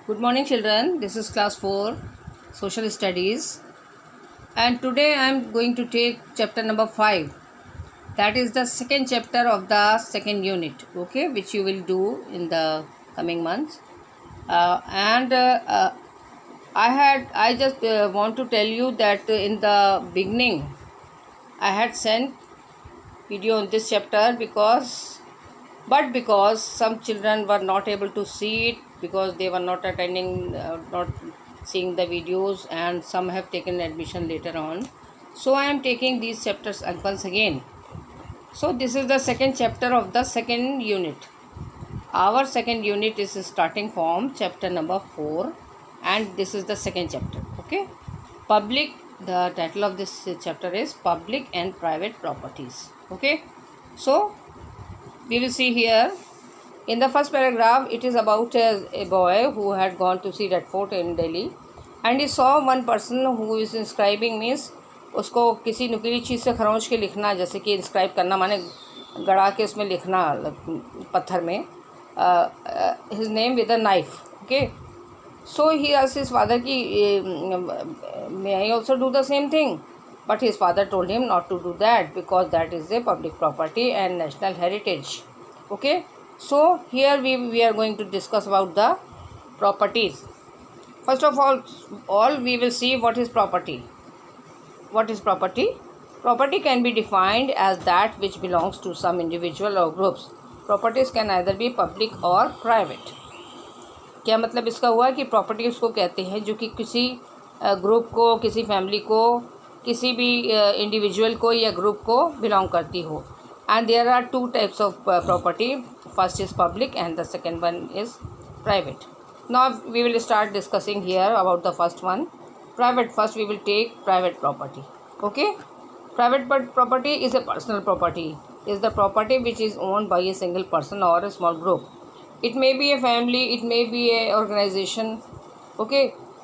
Good morning, children. This is class 4, Social Studies. And today I am going to take chapter number 5. That is the second chapter of the second unit, okay, which you will do in the coming months. I just want to tell you that in the beginning, I had sent video on this chapter because some children were not able to see it because they were not attending, not seeing the videos, and some have taken admission later on. So I am taking these chapters once again. So this is the second chapter of the second unit. Our second unit is starting from chapter number 4, and this is the second chapter. Okay, the title of this chapter is Public and Private Properties. Okay, so we will see here in the first paragraph. It is about a boy who had gone to see Red Fort in Delhi, and he saw one person who is inscribing, means उसको किसी नुकीली चीज़ से खरोंच के लिखना, जैसे कि inscribe करना माने गड़ा के उसमें लिखना पत्थर में, his name with a knife. Okay, so he asked his father कि may I also do the same thing, but his father told him not to do that because that is a public property and national heritage. Okay, so here we are going to discuss about the properties. First of all we will see what is property. What is property? Property can be defined as that which belongs to some individual or groups. Properties can either be public or private. क्या मतलब इसका हुआ कि property उसको कहते हैं जो कि किसी ग्रुप को, किसी फैमिली को, किसी भी इंडिविजुअल को या ग्रुप को बिलोंग करती हो. And there are two types of property. First is public and the second one is private. Now we will start discussing here about the first one. Private. First we will take private property. Okay, private property is a personal property. Is the property which is owned by a single person or a small group. It may be a family, it may be a organization. Okay,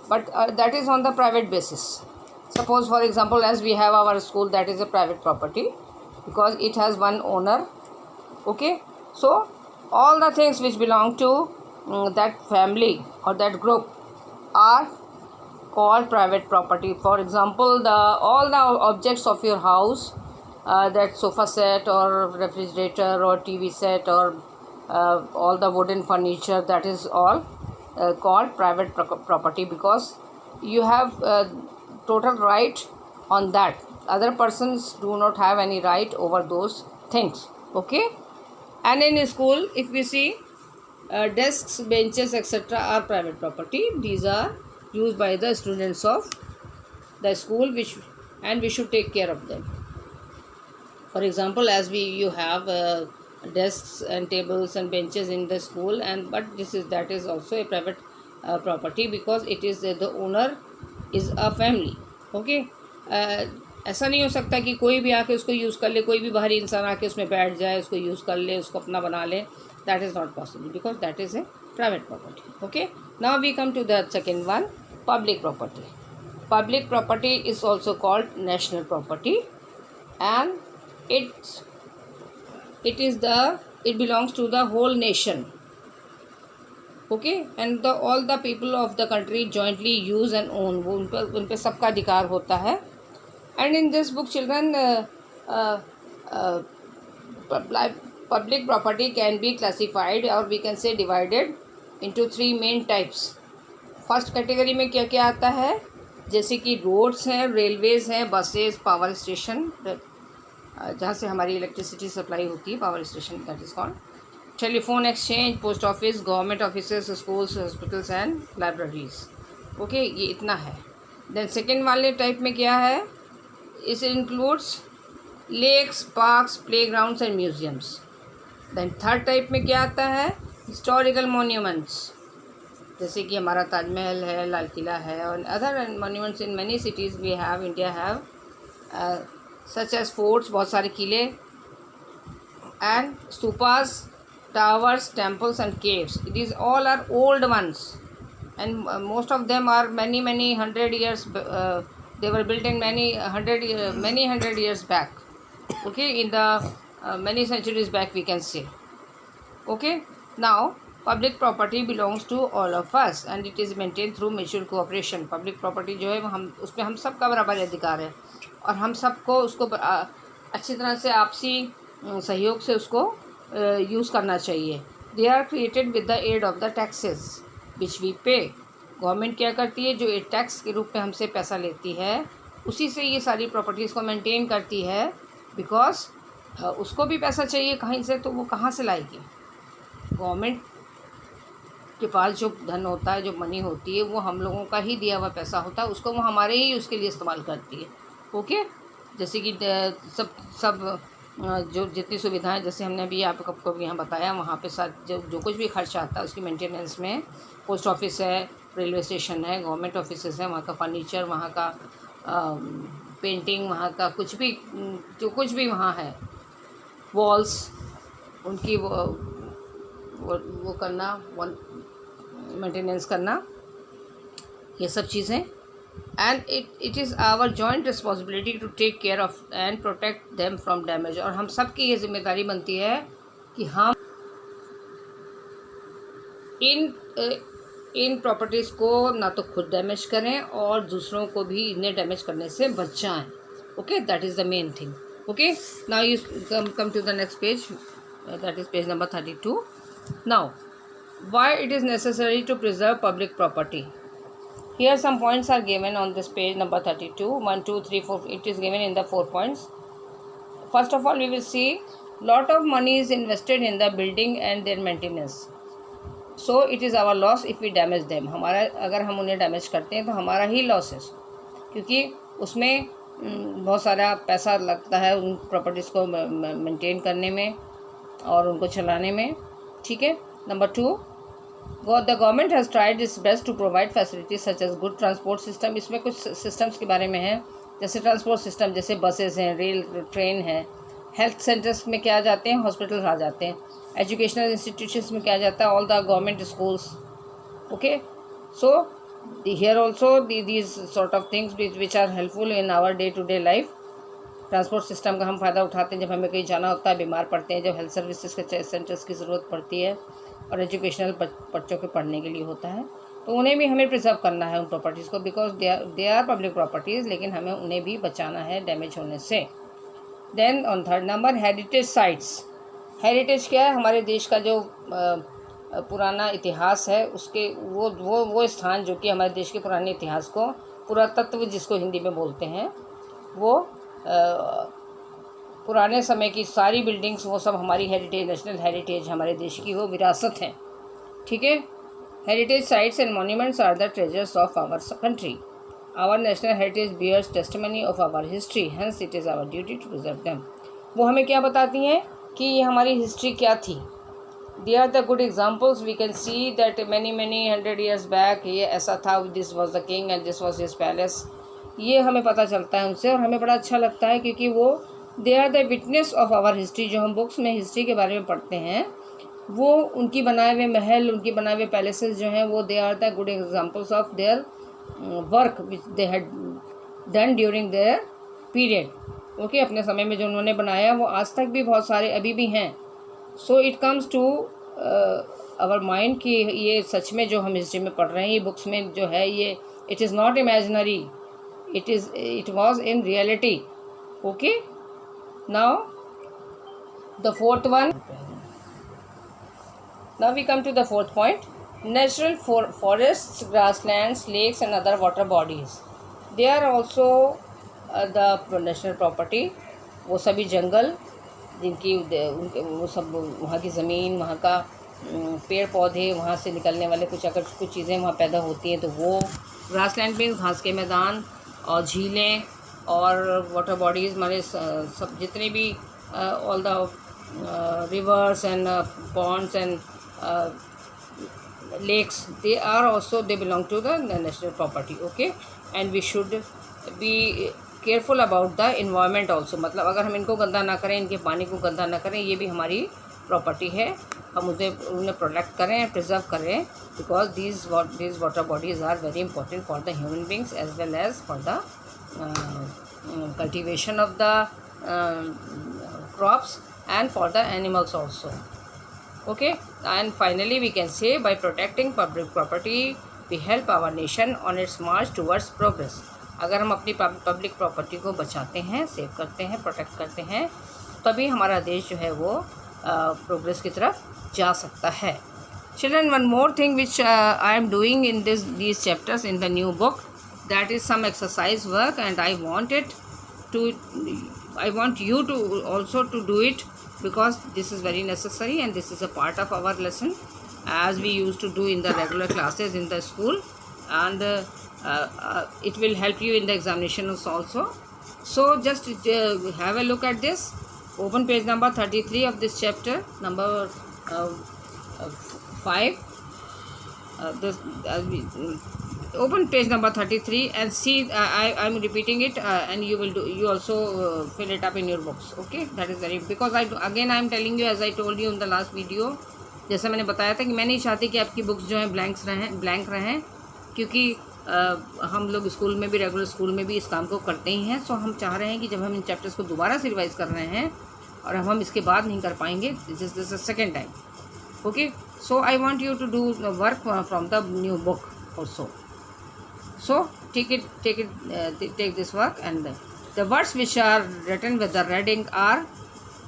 but that is on the private basis. Suppose for example, as we have our school, that is a private property because it has one owner. Okay, so all the things which belong to that family or that group are called private property. For example, all the objects of your house, that sofa set or refrigerator or TV set or all the wooden furniture, that is all called private property because you have total right on that. Other persons do not have any right over those things. Okay, and in school if we see desks, benches, etc. are private property. These are used by the students of the school, and we should take care of them. For example, as you have desks and tables and benches in the school, but that is also a private property because it is the owner is a family. Okay, ऐसा नहीं हो सकता कि कोई भी आके उसको use कर ले, कोई भी बाहरी इंसान आके उसमें बैठ जाए, उसको यूज़ कर ले, उसको अपना बना ले. That is not possible because that is a private property. Okay, now we come to the second one, public property. Public property is also called national property, and it belongs to the whole nation. Okay, and all the people of the country jointly use and own. वो उन पे सबका अधिकार होता है. And in this book, children, public property can be classified, or we can say divided into three main types. First category में क्या क्या आता है, जैसे कि रोड्स हैं, रेलवेज़ हैं, बसेस, पावर स्टेशन, जहाँ से हमारी इलेक्ट्रिसिटी सप्लाई होती है, power station, that is called. Telephone exchange, post office, government offices, schools, hospitals and libraries. Okay, ये इतना है. देन सेकेंड वाले टाइप में क्या है, it includes lakes, parks, playgrounds and museums. Then third type में क्या आता है, हिस्टोरिकल मोन्यूमेंट्स, जैसे कि हमारा ताजमहल है, लाल किला है, और other monuments in many cities we have, India have, such as forts, बहुत सारे किले, and stupas, towers, temples and caves. These all are old ones and most of them are many 100 years. They were built in many hundred years back. Okay, in the many centuries back we can say. Okay, now public property belongs to all of us and it is maintain through mutual cooperation. Public property जो है वो हम उसमें हम सब का बराबर अधिकार है और हम सबको उसको अच्छी तरह से आपसी सहयोग से उसको यूज़ करना चाहिए। They are created with the aid of the taxes which we pay. Government क्या करती है, जो टैक्स के रूप में हमसे पैसा लेती है उसी से ये सारी प्रॉपर्टीज़ को मेंटेन करती है, बिकॉज उसको भी पैसा चाहिए कहीं से, तो वो कहाँ से लाएगी। गवर्नमेंट के पास जो धन होता है, जो मनी होती है, वो हम लोगों का ही दिया हुआ पैसा होता है, उसको वो हमारे ही उसके लिए इस्तेमाल करती है। ओके, जैसे कि सब जो जितनी सुविधाएं, जैसे हमने अभी आपको यहाँ बताया, वहाँ पे साथ जो कुछ भी खर्चा आता है उसकी मेंटेनेंस में पोस्ट ऑफिस है, रेलवे स्टेशन है, गवर्नमेंट ऑफिसेस है, वहाँ का फर्नीचर, वहाँ का पेंटिंग, वहाँ का कुछ भी जो कुछ भी वहाँ है, वॉल्स उनकी वो करना, मेंटेनेंस करना, ये सब चीज़ें। And it is our joint responsibility to take care of and protect them from damage. और हम सब की ये जिम्मेदारी बनती है कि हम इन प्रॉपर्टीज़ को ना तो खुद डैमेज करें और दूसरों को भी इन्हें डैमेज करने से बचाएं। Okay, that is the main thing. Okay, now you come to the next page, that is page number 32. Now, why it is necessary to preserve public property? Here some points are given on this page number 32. 1, 2, 3, 4. It is given in the 4 points. First of all, we will see lot of money is invested in the building and their maintenance. So it is our loss if we damage them. हमारा अगर हम उन्हें damage करते हैं तो हमारा ही loss है, क्योंकि उसमें बहुत सारा पैसा लगता है उन प्रॉपर्टीज़ को मेंटेन करने में और उनको चलाने में। ठीक है। Number 2, the government has tried its best to provide facilities such as good transport system. इसमें कुछ सिस्टम्स के बारे में है, जैसे ट्रांसपोर्ट सिस्टम, जैसे बसेस हैं, रेल, ट्रेन है। हेल्थ सेंटर्स में क्या जाते हैं, हॉस्पिटल्स आ जाते हैं। एजुकेशनल इंस्टीट्यूशंस में क्या जाता है, all the government schools. Okay, so here also these sort of things which are helpful in our day to day life. Transport system का हम फ़ायदा उठाते हैं जब हमें कहीं जाना होता है, बीमार पड़ते हैं, जब हेल्थ सर्विसेज के सेंटर्स की ज़रूरत पड़ती है, और एजुकेशनल बच्चों के पढ़ने के लिए होता है, तो उन्हें भी हमें प्रिजर्व करना है उन प्रॉपर्टीज़ को, because they are public properties, लेकिन हमें उन्हें भी बचाना है डैमेज होने से। Then on 3rd number, heritage sites. Heritage क्या है, हमारे देश का जो पुराना इतिहास है उसके वो स्थान जो कि हमारे देश के पुराने इतिहास को, पुरातत्व जिसको हिंदी में बोलते हैं, वो पुराने समय की सारी बिल्डिंग्स, वो सब हमारी हेरिटेज, नेशनल हेरिटेज हमारे देश की वो विरासत है। ठीक है। Heritage sites and monuments are the treasures of our country. Our national heritage bears testimony of our history, hence it is our duty to preserve them. वो हमें क्या बताती हैं कि ये हमारी हिस्ट्री क्या थी। They are the good examples, we can see that many 100 years back ये ऐसा था, this was the king and this was his palace. ये हमें पता चलता है उनसे, और हमें बड़ा अच्छा लगता है, क्योंकि वो they are the witness of our history. जो हम बुक्स में हिस्ट्री के बारे में पढ़ते हैं, वो उनकी बनाए हुए महल, उनकी बनाए हुए पैलेसेस जो हैं, वो they are the good examples of their work which they had done during their period. Okay, अपने समय में जो उन्होंने बनाया वो आज तक भी बहुत सारे अभी भी हैं। So it comes to our mind कि ये सच में जो हम हिस्ट्री में पढ़ रहे हैं, ये बुक्स में जो है, ये it is not imaginary, it was in reality. Okay, now the 4th one. Now we come to the 4th point. Natural forests, grasslands, lakes and other water bodies, they are also the national property. वो सभी जंगल जिनकी वो सब, वहाँ की ज़मीन, वहाँ का पेड़ पौधे, वहाँ से निकलने वाले अगर कुछ चीज़ें वहाँ पैदा होती हैं, तो वो ग्रासलैंड में घास के मैदान और झीलें और वाटर बॉडीज़, हमारे सब जितने भी all the reverse and Pond's and lakes, they are also, they belong to the national property. Okay, and we should be careful about the environment also. मतलब अगर हम इनको गंदा ना करें, इनके पानी को गंदा ना करें, ये भी हमारी प्रॉपर्टी है, हम उन्हें प्रोटेक्ट करें, प्रिजर्व करें, because these water bodies are very important for the human beings as well as for the cultivation of the crops and for the animals also. Okay, and finally we can say by protecting public property we help our nation on its march towards progress. अगर हम अपनी public property को बचाते हैं, save करते हैं, protect करते हैं, तभी हमारा देश जो है वो प्रोग्रेस की तरफ जा सकता है. Children, one more thing which I am doing in these chapters in the new book, that is some exercise work, and I want you to also to do it, because this is very necessary and this is a part of our lesson as we used to do in the regular classes in the school, and it will help you in the examinations also. So just have a look at this. Open page number 33 of this chapter, number 5. Open page number 33 and see. I am repeating it, and you also fill it up in your books. Okay, that is very, because I am telling you, as I told you in the last video, जैसा मैंने बताया था कि मैं नहीं चाहती कि आपकी बुक्स जो हैं ब्लैंक रहें, क्योंकि हम लोग स्कूल में भी, रेगुलर स्कूल में भी इस काम को करते ही हैं. सो हम चाह रहे हैं कि जब हम इन चैप्टर्स को दोबारा से रिवाइज कर रहे हैं और हम इसके बाद नहीं कर पाएंगे, this is second time. Okay, so I want you to do the work from the new book also. So take this work, and the words which are written with the red ink are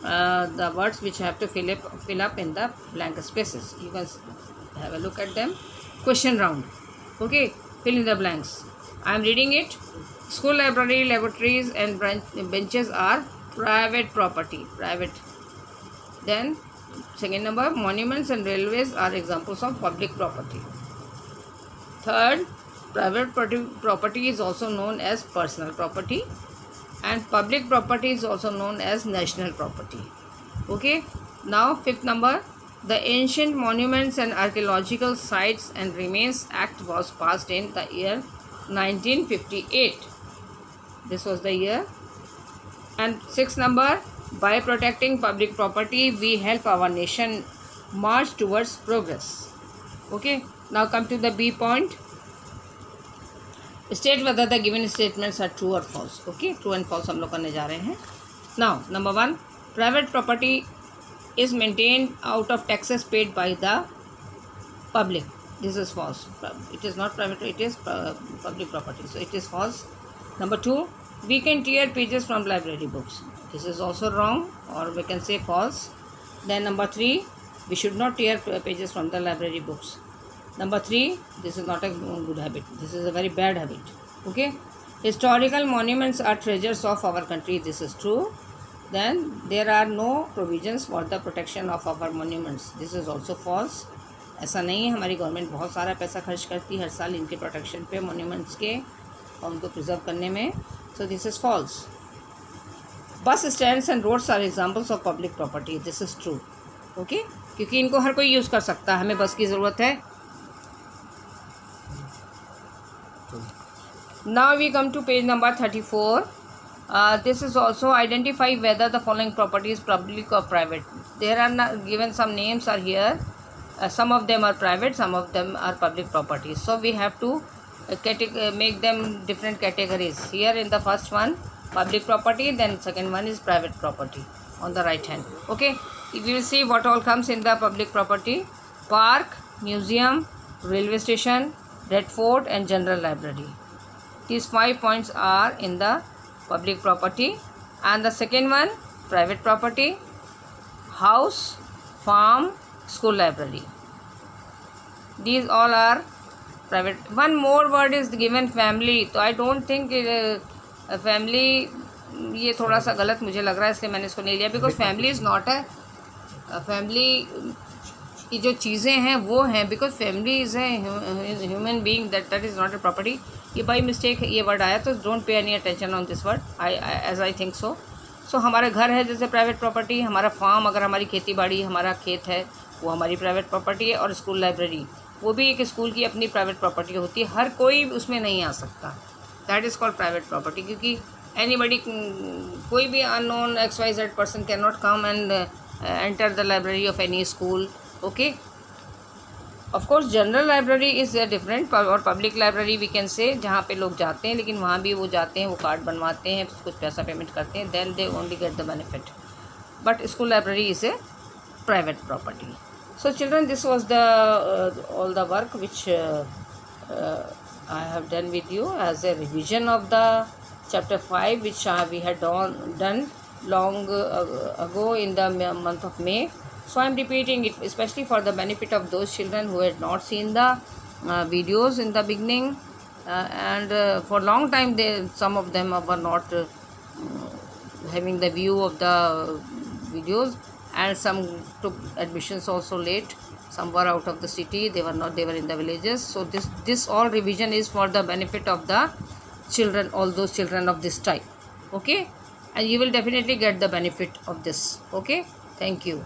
the words which have to fill up in the blank spaces. You can have a look at them. Question round. Okay, fill in the blanks. I am reading it. School library, laboratories and benches are private property. Private. Then second number, monuments and railways are examples of public property. Third, private property is also known as personal property, and public property is also known as national property. Okay, now fifth number, the Ancient Monuments and Archaeological Sites and Remains Act was passed in the year 1958. This was the year. And sixth number, by protecting public property, we help our nation march towards progress. Okay, now come to the B point. State whether the given statements are true or false. Okay, true and false हम लोग करने जा रहे हैं. Now, number 1, private property is maintained out of taxes paid by the public. This is false. It is not private, it is public property. So it is false. Number 2, we can tear pages from library books. This is also wrong, or we can say false. Then number 3, we should not tear pages from the library books. Number 3, this is not a good habit. This is a very bad habit. Okay. Historical monuments are treasures of our country. This is true. Then there are no provisions for the protection of our monuments. This is also false. ऐसा नहीं है. हमारी government बहुत सारा पैसा खर्च करती है हर साल इनके प्रोटेक्शन पे, मोन्यूमेंट्स के, और उनको प्रिजर्व करने में. So this is false. Bus stands and roads are examples of public property. This is true. Okay, क्योंकि इनको हर कोई यूज़ कर सकता है, हमें बस की ज़रूरत है. Now we come to page number 34. This is also identify whether the following property is public or private. There are given some names are here. Some of them are private, some of them are public properties. So we have to make them different categories. Here in the first one, public property, then second one is private property on the right hand. Okay, we will see what all comes in the public property: park, museum, railway station, Red Fort and general library. These 5 points are in the public property. And the second one, private property: house, farm, school library. These all are private. One more word is given, family. तो I don't think family, ये थोड़ा सा गलत मुझे लग रहा है, इसलिए मैंने इसको नहीं लिया. बिकॉज फैमिली इज़ नॉट है, फैमिली की जो चीज़ें हैं वो हैं, because family is a human being, that is not a property. ये बाई मिस्टेक ये वर्ड आया, तो don't pay any attention on this word, as I think so. So हमारा घर है जैसे प्राइवेट प्रॉपर्टी, हमारा फार्म, अगर हमारी खेती बाड़ी, हमारा खेत है, वो हमारी प्राइवेट प्रॉपर्टी है. और स्कूल लाइब्रेरी, वो भी एक स्कूल की अपनी प्राइवेट प्रॉपर्टी होती है, हर कोई उसमें नहीं आ सकता. That is called private property, क्योंकि एनीबडी, कोई भी unknown XYZ person can not come and enter the library of any school. Okay, of course general library is different, और public library we can say, जहाँ पे लोग जाते हैं, लेकिन वहाँ भी वो जाते हैं, वो कार्ड बनवाते हैं, कुछ पैसा पेमेंट करते हैं, then they only get the benefit. But school library is a private property. So children, this was the all the work which uh, I have done with you as a revision of the chapter 5, which we had done long ago in the month of May. So I am repeating it, especially for the benefit of those children who had not seen the videos in the beginning, and for long time some of them were not having the view of the videos, and some took admissions also late. Some were out of the city, they were in the villages. So this all revision is for the benefit of the children, all those children of this type. Okay, and you will definitely get the benefit of this. Okay, thank you.